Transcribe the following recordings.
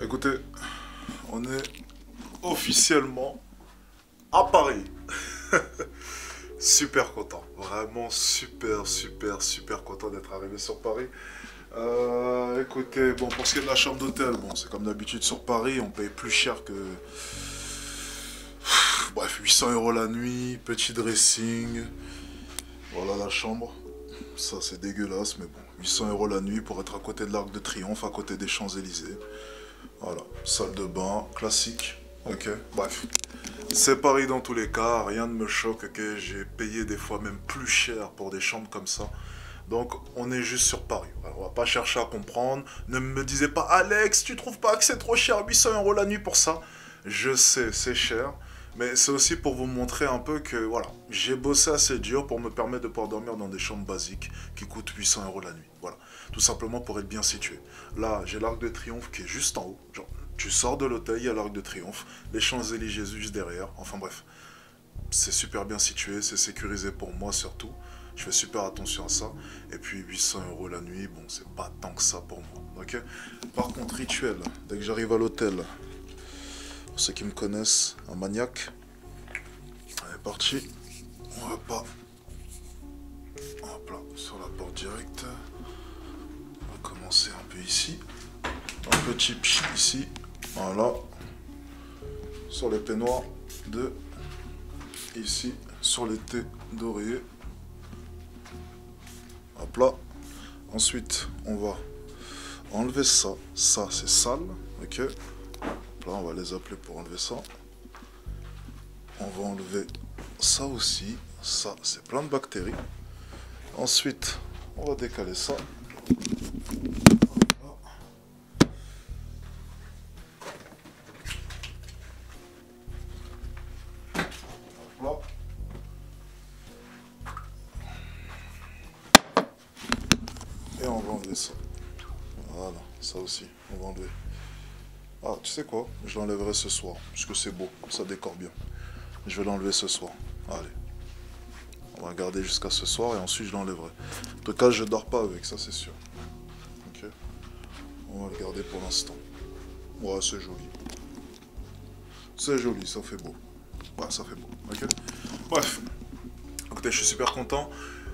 Écoutez, on est officiellement à Paris. Super content, vraiment super content d'être arrivé sur Paris. Écoutez, bon, pour ce qui est de la chambre d'hôtel, bon, c'est comme d'habitude sur Paris, on paye plus cher que... Bref, 800 € la nuit, petit dressing, voilà la chambre. Ça c'est dégueulasse, mais bon, 800 € la nuit pour être à côté de l'Arc de Triomphe, à côté des Champs-Élysées. Voilà, salle de bain, classique, ok, bref. C'est Paris dans tous les cas, rien ne me choque, ok, j'ai payé des fois même plus cher pour des chambres comme ça. Donc on est juste sur Paris, alors, on va pas chercher à comprendre, ne me disez pas Alex, tu trouves pas que c'est trop cher, 800 € la nuit pour ça? Je sais, c'est cher, mais c'est aussi pour vous montrer un peu que voilà, j'ai bossé assez dur pour me permettre de pouvoir dormir dans des chambres basiques qui coûtent 800 € la nuit, voilà. Tout simplement pour être bien situé. Là, j'ai l'Arc de Triomphe qui est juste en haut. Genre, tu sors de l'hôtel, il y a l'Arc de Triomphe, les Champs-Élysées juste derrière. Enfin bref, c'est super bien situé, c'est sécurisé pour moi surtout. Je fais super attention à ça. Et puis 800 € la nuit, bon, c'est pas tant que ça pour moi. Ok. Par contre, rituel, dès que j'arrive à l'hôtel, pour ceux qui me connaissent, un maniaque. Allez, parti. On va pas. Hop là, sur la porte directe. Commencer un peu ici, un petit pchit ici, voilà, sur les peignoirs de ici, sur les thés d'oreiller, hop là. Ensuite on va enlever ça, ça c'est sale, ok, là on va les appeler pour enlever ça. On va enlever ça aussi, ça c'est plein de bactéries. Ensuite on va décaler ça. Et on va enlever ça. Voilà, ça aussi, on va enlever. Ah, tu sais quoi? Je l'enlèverai ce soir, puisque c'est beau, ça décore bien. Je vais l'enlever ce soir. Allez. On va garder jusqu'à ce soir et ensuite je l'enlèverai. En tout cas, je dors pas avec, ça c'est sûr. Ok. On va le garder pour l'instant. Ouais, c'est joli. C'est joli, ça fait beau. Ouais, ça fait beau. Ok. Bref. Écoutez, je suis super content.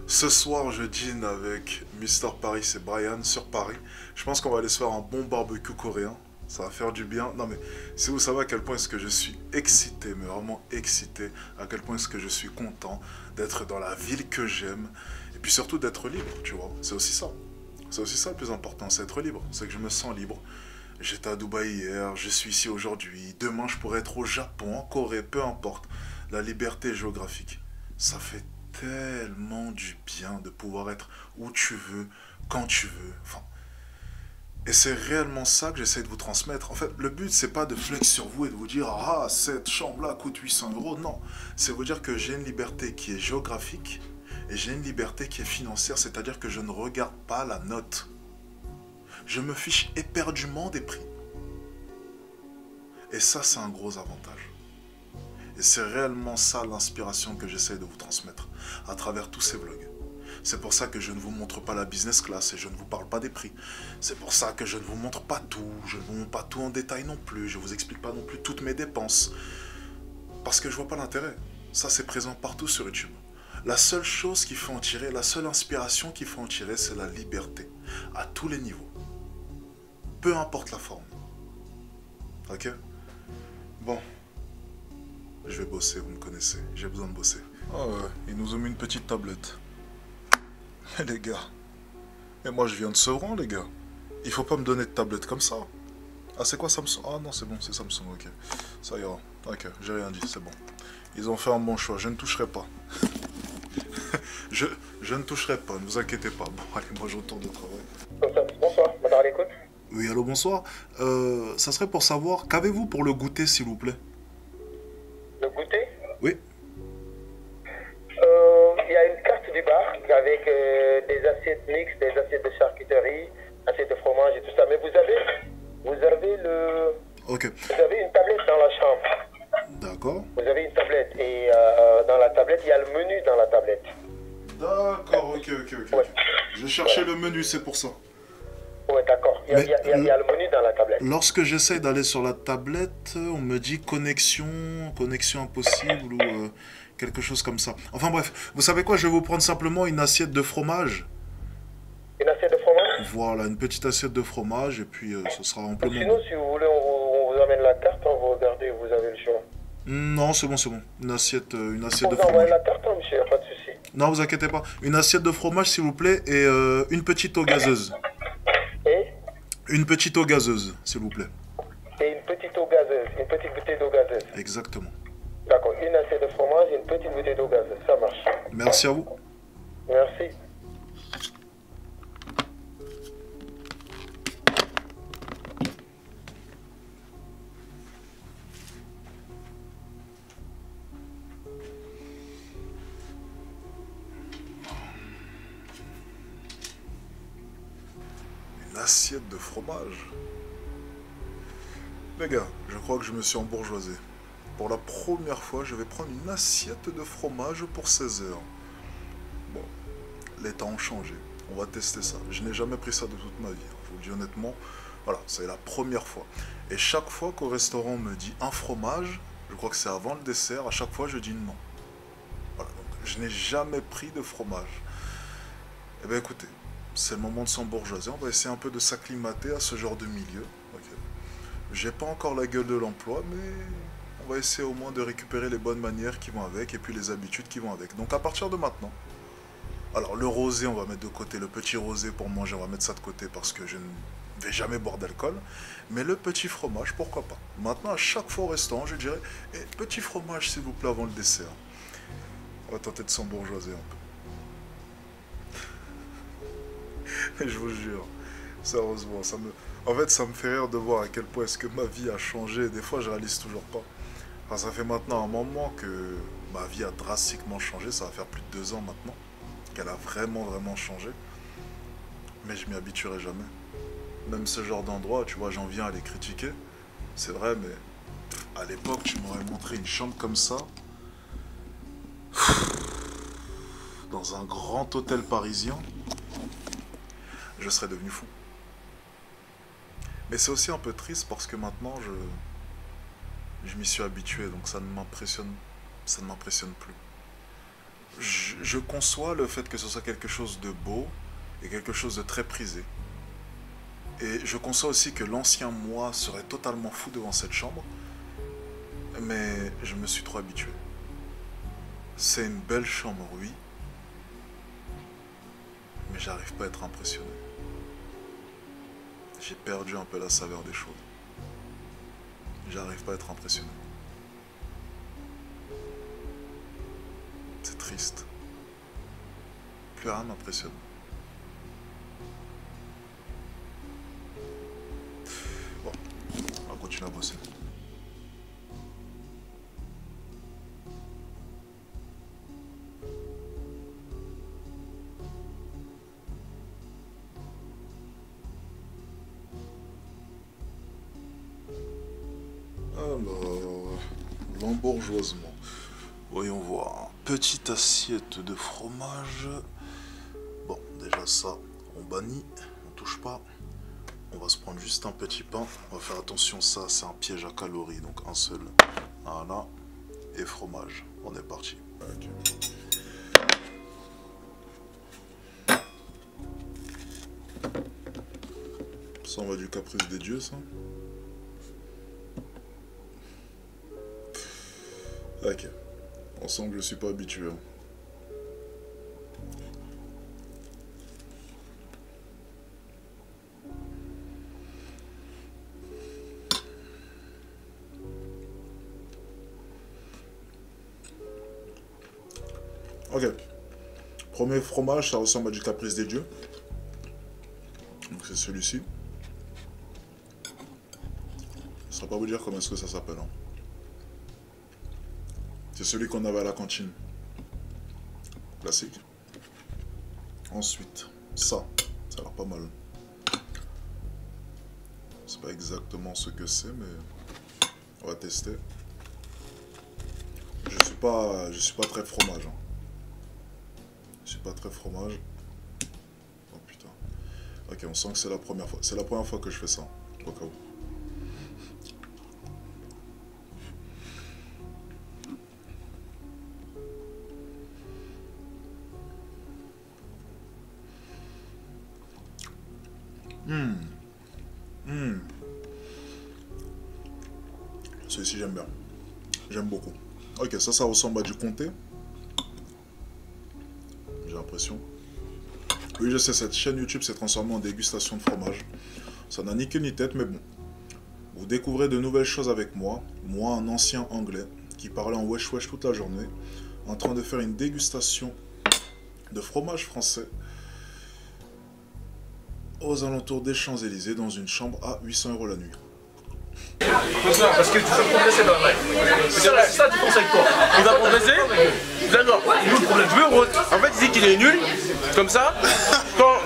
Ce soir, je dîne avec Mister Paris et Brian sur Paris. Je pense qu'on va aller se faire un bon barbecue coréen. Ça va faire du bien. Non mais, si vous savez à quel point est-ce que je suis excité, mais vraiment excité, à quel point est-ce que je suis content d'être dans la ville que j'aime, et puis surtout d'être libre, tu vois. C'est aussi ça. C'est aussi ça le plus important, c'est être libre. C'est que je me sens libre. J'étais à Dubaï hier, je suis ici aujourd'hui. Demain, je pourrais être au Japon, en Corée, peu importe. La liberté géographique, ça fait tellement du bien de pouvoir être où tu veux, quand tu veux. Enfin, et c'est réellement ça que j'essaie de vous transmettre. En fait, le but, c'est pas de flex sur vous et de vous dire ah, cette chambre-là coûte 800 €. Non, c'est vous dire que j'ai une liberté qui est géographique et j'ai une liberté qui est financière, c'est-à-dire que je ne regarde pas la note. Je me fiche éperdument des prix. Et ça, c'est un gros avantage. Et c'est réellement ça l'inspiration que j'essaie de vous transmettre à travers tous ces vlogs. C'est pour ça que je ne vous montre pas la business class et je ne vous parle pas des prix. C'est pour ça que je ne vous montre pas tout, je ne vous montre pas tout en détail non plus, je ne vous explique pas non plus toutes mes dépenses. Parce que je vois pas l'intérêt. Ça c'est présent partout sur YouTube. La seule chose qu'il faut en tirer, la seule inspiration qu'il faut en tirer, c'est la liberté. À tous les niveaux. Peu importe la forme. Ok? Bon. Je vais bosser, vous me connaissez. J'ai besoin de bosser. Ah ouais, ils nous ont mis une petite tablette. Mais les gars, et moi je viens de Sevran les gars. Il faut pas me donner de tablette comme ça. Ah c'est quoi Samsung? Ah non c'est bon, c'est Samsung, ok. Ça ira. Ok, j'ai rien dit, c'est bon. Ils ont fait un bon choix, je ne toucherai pas. je ne toucherai pas, ne vous inquiétez pas. Bon allez, moi je retourne au travail. Bonsoir, madame à l'écoute. Oui, allô, bonsoir. Ça serait pour savoir, qu'avez-vous pour le goûter s'il vous plaît? Le goûter, Oui. il y a une carte du bar avec des assiettes mixtes, des assiettes de charcuterie, assiettes de fromage et tout ça. Mais Ok. vous avez une tablette dans la chambre. D'accord. Vous avez une tablette et dans la tablette, il y a le menu dans la tablette. D'accord, ok. Ouais. Je cherchais le menu, c'est pour ça. Ouais, d'accord. Il Mais y a le menu dans la tablette. lorsque j'essaye d'aller sur la tablette, on me dit connexion impossible ou quelque chose comme ça. Enfin bref, vous savez quoi, je vais vous prendre simplement une assiette de fromage. Une assiette de fromage? Voilà, une petite assiette de fromage et puis ce sera amplement Sinon, bon. si vous voulez, on vous amène la carte, hein, vous regardez, vous avez le choix. Non, c'est bon, c'est bon. Une On assiette de vous envoie fromage. la carte, hein, monsieur, y a pas de souci. Non, vous inquiétez pas. Une assiette de fromage, s'il vous plaît, et une petite eau gazeuse. Et, Une petite eau gazeuse, s'il vous plaît. et une petite eau gazeuse, une petite bouteille d'eau gazeuse. Exactement. D'accord, une assiette de fromage et une petite bouteille d'eau gazeuse, ça marche. Merci à vous. Merci. Une assiette de fromage. Les gars, je crois que je me suis embourgeoisé. Pour la première fois, je vais prendre une assiette de fromage pour 16 heures. Bon, les temps ont changé. On va tester ça. Je n'ai jamais pris ça de toute ma vie. Je vous le dis honnêtement. Voilà, c'est la première fois. Et chaque fois qu'au restaurant on me dit un fromage, je crois que c'est avant le dessert, à chaque fois je dis non. Voilà, donc je n'ai jamais pris de fromage. Eh bien écoutez, c'est le moment de s'embourgeoiser. On va essayer un peu de s'acclimater à ce genre de milieu. Ok. J'ai pas encore la gueule de l'emploi, mais on va essayer au moins de récupérer les bonnes manières qui vont avec et puis les habitudes qui vont avec. Donc à partir de maintenant, alors le rosé on va mettre de côté, le petit rosé pour manger on va mettre ça de côté parce que je ne vais jamais boire d'alcool. Mais le petit fromage, pourquoi pas. Maintenant à chaque fois au restaurant je dirais eh, petit fromage s'il vous plaît avant le dessert. On va tenter de s'embourgeoiser un peu. Je vous jure, sérieusement, en fait, ça me fait rire de voir à quel point est-ce que ma vie a changé. Des fois, je réalise toujours pas. Enfin, ça fait maintenant un moment que ma vie a drastiquement changé. Ça va faire plus de 2 ans maintenant qu'elle a vraiment changé. Mais je m'y habituerai jamais. Même ce genre d'endroit, tu vois, j'en viens à les critiquer. C'est vrai, mais à l'époque, tu m'aurais montré une chambre comme ça, dans un grand hôtel parisien, je serais devenu fou. Mais c'est aussi un peu triste parce que maintenant, je m'y suis habitué, donc ça ne m'impressionne plus. Je conçois le fait que ce soit quelque chose de beau et quelque chose de très prisé. Et je conçois aussi que l'ancien moi serait totalement fou devant cette chambre, mais je me suis trop habitué. C'est une belle chambre, oui, mais j'arrive pas à être impressionné. J'ai perdu un peu la saveur des choses. J'arrive pas à être impressionné. C'est triste. Plus rien m'impressionne. Bon, on va continuer à bosser. Alors, l'embourgeoisement. Voyons voir. Petite assiette de fromage. Bon, déjà ça, on bannit, on touche pas. On va se prendre juste un petit pain. On va faire attention, ça c'est un piège à calories. Donc un seul. Voilà. Et fromage. On est parti. Okay. Ça, on va du caprice des dieux, ça. Ok. On sent que je suis pas habitué. Ok. Premier fromage, ça ressemble à du caprice des dieux. Donc c'est celui-ci. Je ne saurais pas vous dire comment est-ce que ça s'appelle. Hein. C'est celui qu'on avait à la cantine. Classique. Ensuite, ça a l'air pas mal. C'est pas exactement ce que c'est, mais on va tester. Je suis pas très fromage. Hein. Je suis pas très fromage. Oh putain. Ok, on sent que c'est la première fois. C'est la première fois que je fais ça. Au cas où. Celui-ci j'aime bien. J'aime beaucoup. Ok, ça ressemble à du comté. J'ai l'impression. Oui, je sais, cette chaîne YouTube s'est transformée en dégustation de fromage. Ça n'a ni queue ni tête, mais bon. Vous découvrez de nouvelles choses avec moi. Moi, un ancien anglais qui parlait en wesh wesh toute la journée, en train de faire une dégustation de fromage français aux alentours des Champs-Élysées dans une chambre à 800 € la nuit. Parce que tu veux progresser dans la life. C'est ça tu penses avec toi. Il va progresser. D'accord. Nous le problème, je veux Rose. En fait, il dit qu'il est nul. Comme ça, quand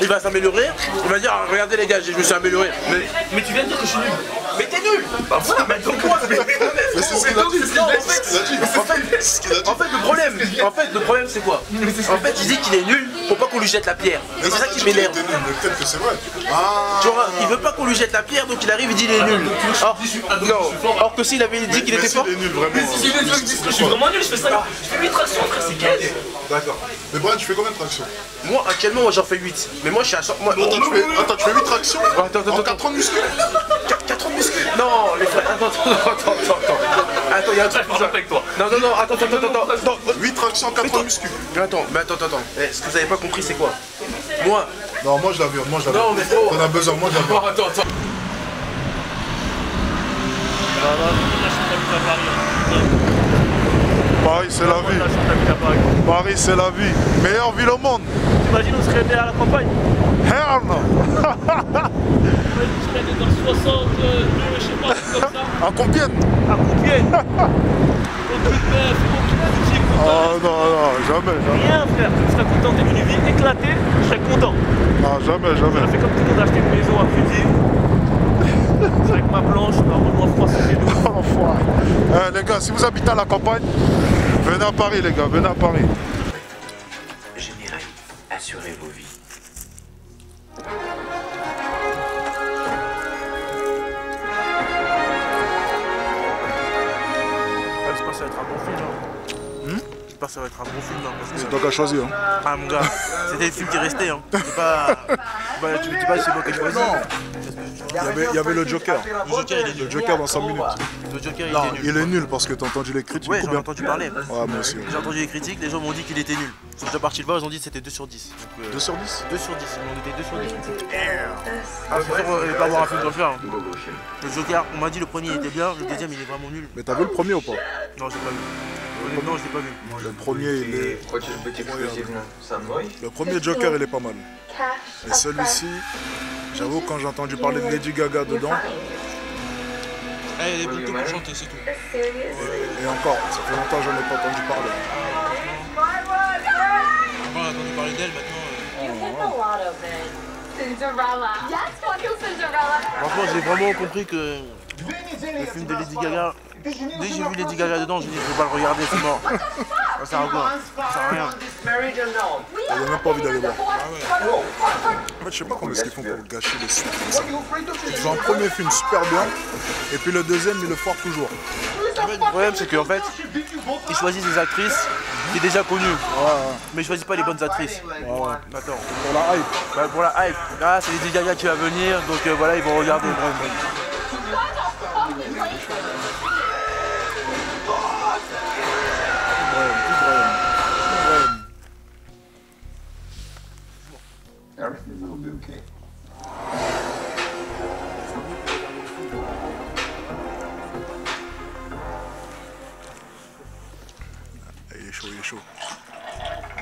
il va s'améliorer, il va dire ah, regardez les gars, je me suis amélioré. Mais tu viens de dire que je suis nul. Mais t'es nul. Bah voilà, mais donc moi, c'est ce qu'il a dit. En fait, le problème c'est quoi? En fait, il dit qu'il est nul pour pas qu'on lui jette la pierre. Et c'est ça qui m'énerve. Peut-être que c'est vrai. Tu vois, il veut pas qu'on lui jette la pierre, donc il arrive, il dit il est nul. Or que s'il avait dit qu'il était fort. Il est nul, vraiment. Mais si je suis vraiment nul, je fais ça. Je fais 8 tractions, frère, c'est 15. D'accord. Mais Brian, tu fais combien de tractions? Moi, actuellement, j'en fais 8. Mais moi, je suis à 100. Attends, tu fais 8 tractions en 4 ans de muscu? 4 ans de muscu? Non, les frères, attends. Attends, il y a un truc bizarre avec toi. Non, attends. 8 tractions en 4 ans de muscu. Attends. Ce que vous avez pas compris, c'est quoi? Moi. Non, moi je la viande, Non, mais frérot. T'en as besoin, moi je la viande. Attends. Paris, c'est la vie. Paris, c'est la vie. Meilleure ville au monde. T'imagines, on serait né à la campagne. Hell no. Je serais né dans 62, je sais pas, comme ça. À combien? À Compiègne. Au Puteneuf, Oh non, jamais. rien, frère. Je serais content d'être une vie éclatée, je serais content. Non, jamais. C'est comme tout le monde a acheté une maison à Fusil. C'est avec ma blanche, normalement froid c'est chez nous. Enfoiré. Les gars, si vous habitez à la campagne, venez à Paris, les gars, venez à Paris. Générique, assurez vos vies. J'espère que ça va être un bon film. J'espère que ça va être un bon film. Parce que... C'est toi qui as choisi. Hein. Ah mon gars, c'était le film qui restait. Hein. C'est pas... tu me dis pas que c'est moi qui ai choisi. Il y avait le Joker. Le Joker dans 5 minutes. Le Joker il Non, était nul. il est nul parce que t'as entendu les critiques. Ouais, j'en ai entendu parler. Ouais, moi aussi. J'ai entendu les critiques, les gens m'ont dit qu'il était nul. Ils sont déjà partis le voir, ils ont dit que c'était 2 sur 10. Donc, 2 sur 10 2 sur 10, ils m'ont dit 2 sur 10. Ah, c'est sûr, il va avoir un film comme ça. Hein. Le Joker, on m'a dit le premier il était bien, le deuxième il est vraiment nul. Mais t'as vu le premier ou pas? Non, j'ai pas vu. Honnêtement, je l'ai pas vu. Le premier, il est... Хочешь быть эксклюзивным со мной? Le premier Joker, il est pas mal. Et celui-ci, j'avoue, quand j'ai entendu parler de Lady Gaga dedans, Elle est plutôt pour chanter, c'est tout. et encore, ça fait longtemps que j'en ai pas entendu parler. Avant, on a entendu parler d'elle, maintenant. Cinderella. Yes, fucking Cinderella. Franchement, j'ai vraiment compris que le film de Lady Gaga, dès que j'ai vu Lady Gaga dedans, j'ai dit je vais pas le regarder, c'est mort. Ça sert à quoi? Ça sert à rien. J'ai même pas envie d'aller voir. En fait, je sais pas comment est-ce qu'ils font pour gâcher les suites comme ça. Ils font un premier film super bien, et puis le deuxième, ils le foirent toujours. En fait, le problème, c'est qu'en fait, ils choisissent des actrices qui sont déjà connues, mais ils choisissent pas les bonnes actrices. Attends. Pour la hype. Bah, pour la hype, ah, c'est Lady Gaga qui va venir, donc voilà, ils vont regarder. Everything will be okay. Il est chaud.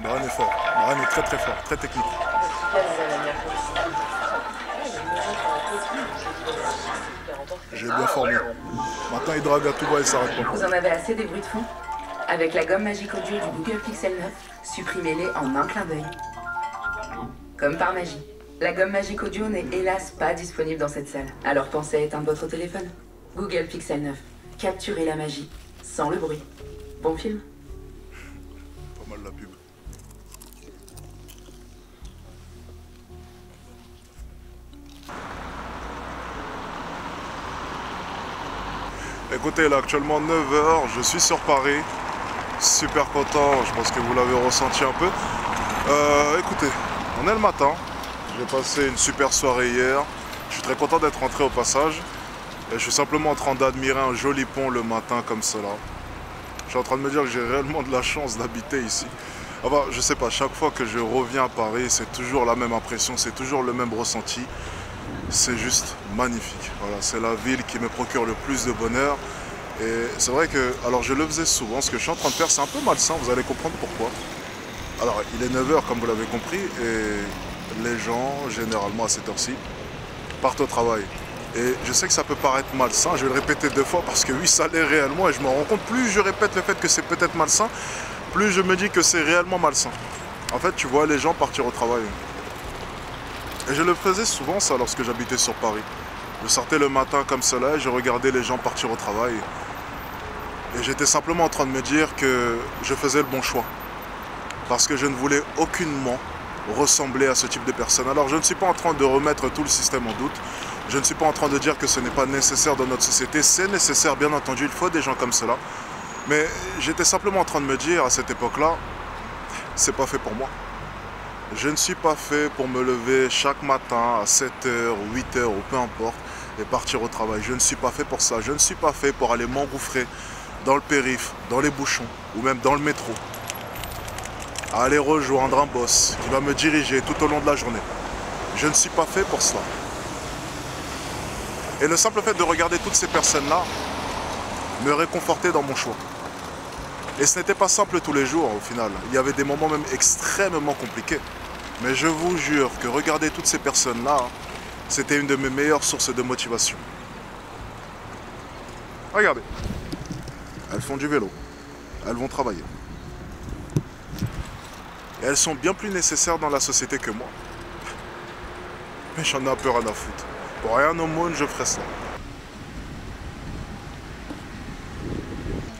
Baran est fort. Baran est très fort, très technique. J'ai bien formé. Maintenant, il drague à tout va et s'arrête pas. Vous en avez assez des bruits de fond? Avec la gomme magique audio du Google Pixel 9, supprimez-les en un clin d'œil. Comme par magie. La gomme magique audio n'est hélas pas disponible dans cette salle. Alors pensez à éteindre votre téléphone. Google Pixel 9. Capturez la magie, sans le bruit. Bon film? Pas mal la pub. Écoutez, il est actuellement 9 h, je suis sur Paris. Super content, je pense que vous l'avez ressenti un peu. Écoutez, on est le matin. J'ai passé une super soirée hier. Je suis très content d'être rentré au passage. Et je suis simplement en train d'admirer un joli pont le matin comme cela. Je suis en train de me dire que j'ai réellement de la chance d'habiter ici. Enfin, je sais pas, chaque fois que je reviens à Paris, c'est toujours la même impression, c'est toujours le même ressenti. C'est juste magnifique. Voilà, c'est la ville qui me procure le plus de bonheur. Et c'est vrai que, alors je le faisais souvent, ce que je suis en train de faire, c'est un peu malsain, vous allez comprendre pourquoi. Alors, il est 9 h comme vous l'avez compris, et les gens, généralement à cette heure-ci, partent au travail. Et je sais que ça peut paraître malsain, je vais le répéter 2 fois parce que oui, ça l'est réellement, et je me rends compte, plus je répète le fait que c'est peut-être malsain, plus je me dis que c'est réellement malsain. En fait, tu vois les gens partir au travail. Et je le faisais souvent ça lorsque j'habitais sur Paris. Je sortais le matin comme cela et je regardais les gens partir au travail. Et j'étais simplement en train de me dire que je faisais le bon choix. Parce que je ne voulais aucunement ressembler à ce type de personne. Alors je ne suis pas en train de remettre tout le système en doute. Je ne suis pas en train de dire que ce n'est pas nécessaire dans notre société. C'est nécessaire, bien entendu, il faut des gens comme cela. Mais j'étais simplement en train de me dire à cette époque-là, c'est pas fait pour moi. Je ne suis pas fait pour me lever chaque matin à 7 h ou 8 h ou peu importe et partir au travail. Je ne suis pas fait pour ça. Je ne suis pas fait pour aller m'engouffrer dans le périph', dans les bouchons ou même dans le métro. À aller rejoindre un boss qui va me diriger tout au long de la journée. Je ne suis pas fait pour cela. Et le simple fait de regarder toutes ces personnes-là me réconfortait dans mon choix. Et ce n'était pas simple tous les jours au final. Il y avait des moments même extrêmement compliqués. Mais je vous jure que regarder toutes ces personnes-là, c'était une de mes meilleures sources de motivation. Regardez. Elles font du vélo. Elles vont travailler. Et elles sont bien plus nécessaires dans la société que moi. Mais j'en ai un peu rien à foutre. Pour rien au monde, je ferais ça.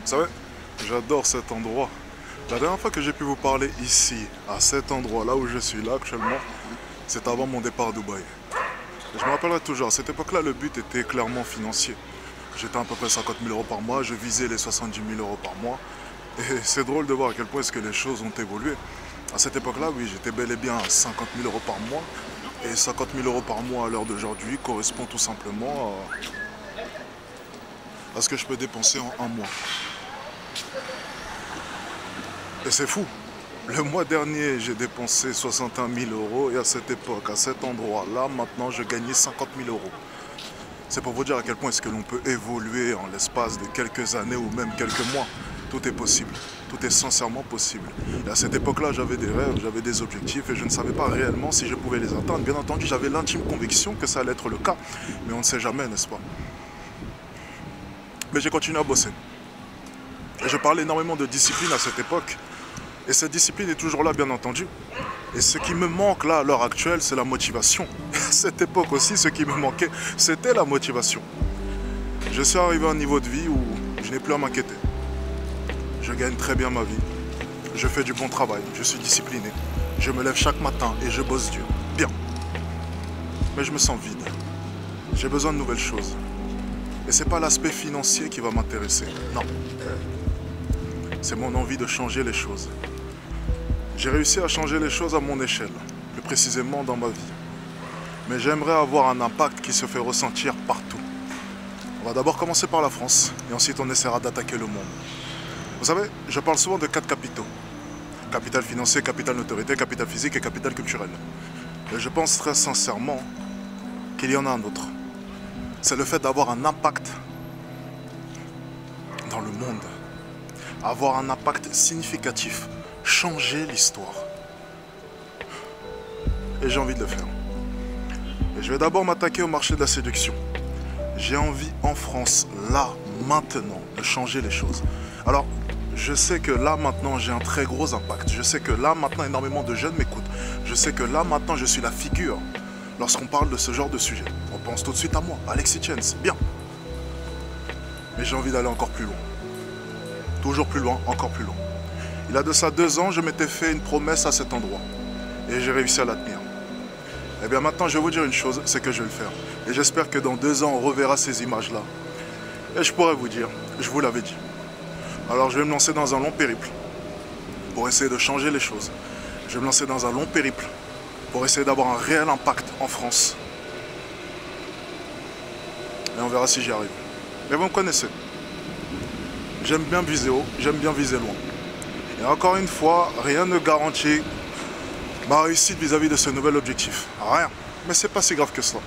Vous savez, j'adore cet endroit. La dernière fois que j'ai pu vous parler ici, à cet endroit, là où je suis là actuellement, c'est avant mon départ à Dubaï. Et je me rappellerai toujours, à cette époque-là, le but était clairement financier. J'étais à peu près 50 000 € par mois, je visais les 70 000 € par mois. Et c'est drôle de voir à quel point est-ce que les choses ont évolué. À cette époque-là, oui, j'étais bel et bien à 50 000 € par mois. Et 50 000 € par mois à l'heure d'aujourd'hui correspond tout simplement à ce que je peux dépenser en un mois. Et c'est fou. Le mois dernier, j'ai dépensé 61 000 € et à cette époque, à cet endroit-là, maintenant, je gagnais 50 000 €. C'est pour vous dire à quel point est-ce que l'on peut évoluer en l'espace de quelques années ou même quelques mois. Tout est possible. Tout est sincèrement possible. Et à cette époque-là, j'avais des rêves, j'avais des objectifs et je ne savais pas réellement si je pouvais les atteindre. Bien entendu, j'avais l'intime conviction que ça allait être le cas. Mais on ne sait jamais, n'est-ce pas? Mais j'ai continué à bosser. Et je parlais énormément de discipline à cette époque. Et cette discipline est toujours là, bien entendu. Et ce qui me manque là, à l'heure actuelle, c'est la motivation. À cette époque aussi, ce qui me manquait, c'était la motivation. Je suis arrivé à un niveau de vie où je n'ai plus à m'inquiéter. Je gagne très bien ma vie. Je fais du bon travail, je suis discipliné. Je me lève chaque matin et je bosse dur. Bien. Mais je me sens vide. J'ai besoin de nouvelles choses. Et c'est pas l'aspect financier qui va m'intéresser. Non. C'est mon envie de changer les choses. J'ai réussi à changer les choses à mon échelle, plus précisément dans ma vie. Mais j'aimerais avoir un impact qui se fait ressentir partout. On va d'abord commencer par la France, et ensuite on essaiera d'attaquer le monde. Vous savez, je parle souvent de 4 capitaux. Capital financier, capital notoriété, capital physique et capital culturel. Et je pense très sincèrement qu'il y en a un autre. C'est le fait d'avoir un impact dans le monde. Avoir un impact significatif. Changer l'histoire. Et j'ai envie de le faire. Et je vais d'abord m'attaquer au marché de la séduction. J'ai envie en France, là, maintenant, de changer les choses. Alors, je sais que là, maintenant, j'ai un très gros impact. Je sais que là, maintenant, énormément de jeunes m'écoutent. Je sais que là, maintenant, je suis la figure lorsqu'on parle de ce genre de sujet. On pense tout de suite à moi, Alexis Chance, bien. Mais j'ai envie d'aller encore plus loin. Toujours plus loin, encore plus loin. Il y a de ça 2 ans, je m'étais fait une promesse à cet endroit. Et j'ai réussi à la tenir. Eh bien maintenant, je vais vous dire une chose, c'est que je vais le faire. Et j'espère que dans 2 ans, on reverra ces images-là. Et je pourrais vous dire, je vous l'avais dit. Alors je vais me lancer dans un long périple pour essayer de changer les choses. Je vais me lancer dans un long périple pour essayer d'avoir un réel impact en France. Et on verra si j'y arrive. Mais vous me connaissez. J'aime bien viser haut, j'aime bien viser loin. Et encore une fois, rien ne garantit ma réussite vis-à-vis de ce nouvel objectif. Rien. Mais c'est pas si grave que ça.